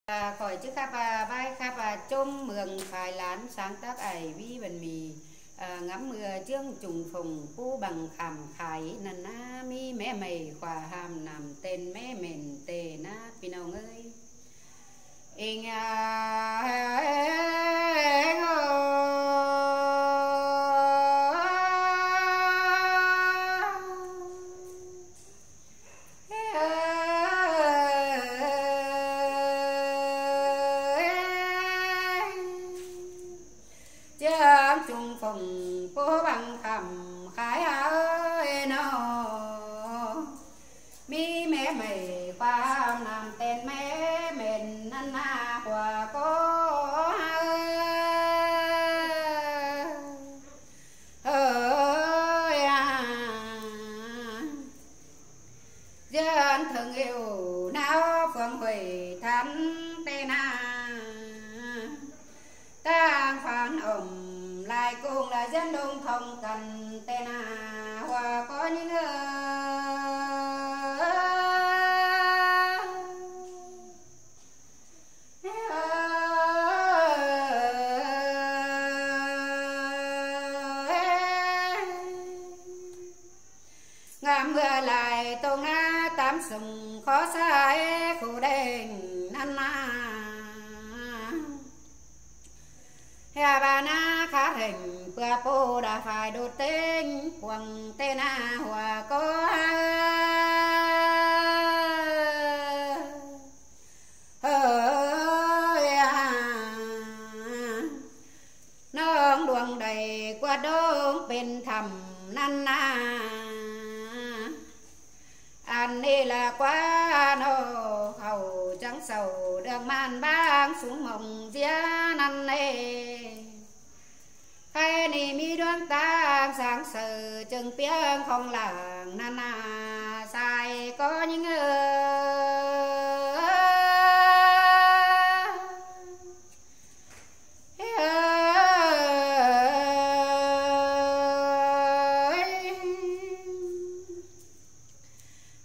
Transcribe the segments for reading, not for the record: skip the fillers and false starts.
khỏi chứ khắp vai khắp chôm mường phải lán sáng tác ải vi bần mì ngắm mưa chương trùng phùng pu bằng khảm khải nần na mi mẹ mày khỏa hàm nằm tên mẹ mền tề na pinong ơi in trùng phùng phố bằng khẩm khái ơi nó mi mẹ mày qua làm tên mẹ mình ăn na quả có ơi dân thường yêu nào phương hủy thắm tên ta phản lại cùng là dân đông thông cần tên hòa có những ngam mưa lại tông tám sùng khó sai khổ đền năn bà na khá hình qua po đã phải đột tên quăng tên hòa có nó đuông đầy qua đông bên thầm năn anh đi là quá nó hầu trắng sầu đường man bang xuống mộng dĩa năn nê khai ni mi đoan tang sáng sờ chừng tiếng không làng năn sai có những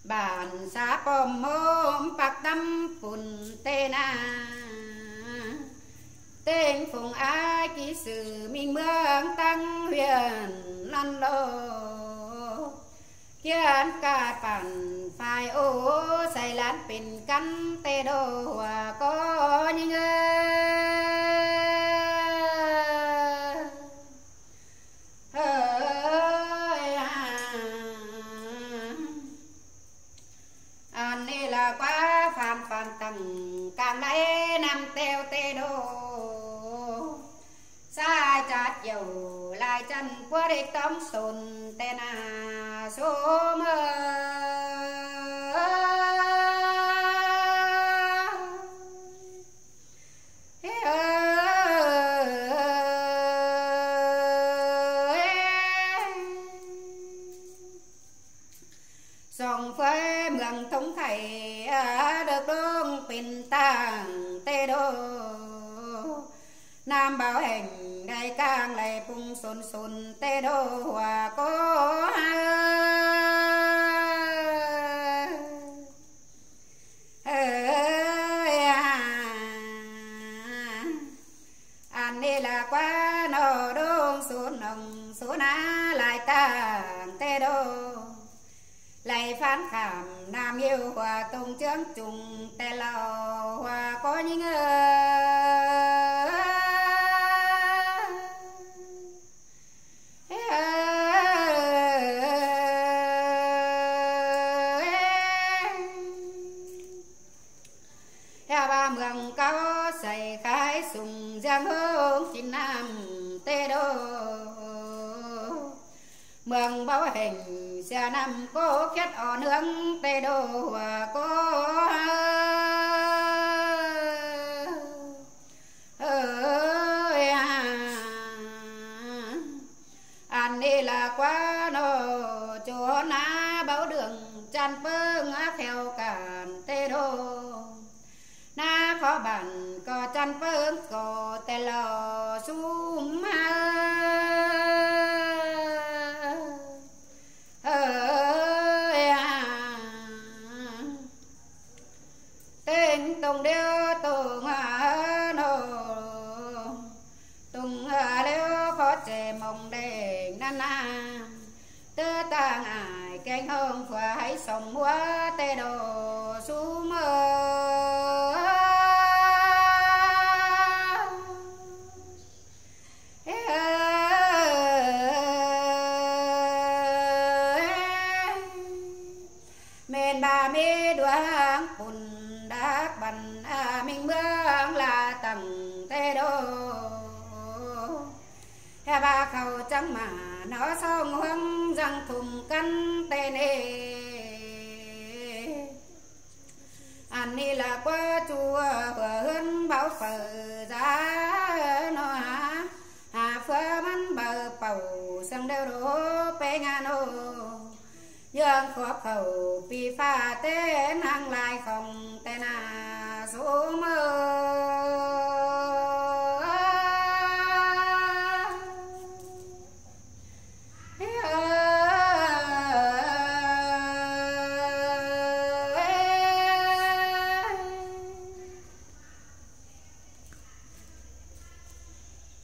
bản xã bom môm bạc tâm phun tên tên phùng ai ký sự minh mương tăng huyền lăn lô kiên cả bản phải ô xây lán pin căn tê đô hòa có những anh đi là quá phàn phàn tầng càng lấy năm teo tê đô sai chát dầu lại chân qua đi tóm sồn tên số mơ song phơi mường thống thầy được đông pin tàng tê đô nam bảo hành đại càng lại phung sồn sồn tê đô hòa có anh đi là quá nô đông xuống nồng xuống á lại tàng tê đô lại phán khảm nam yêu hòa tung chướng trùng tê lò hòa có những ba mường cao xây khai sùng giang hương chín nam tê đô mường báo hình xa năm có kết on hướng tê đô và có anh đi là quá nô chỗ ná báo đường chan phương kheo cản tê đô na khó bản có chan phương có tê lò sum tên tông đeo tổ ngăn na tơ tang ai canh hông phải sông múa tê đồ su mơ men ba mê đoáng bùn đắc bần mình bước là tầng tê đô ba khẩu trắng mà nó sông hướng răng thùng căn tê nê anh đi là qua chùa hơn bảo phở giá nó hà phở mắn bờ bầu sang đeo đô bê ngà nô dương khó khẩu pi pha tên hàng lại không tên số mơ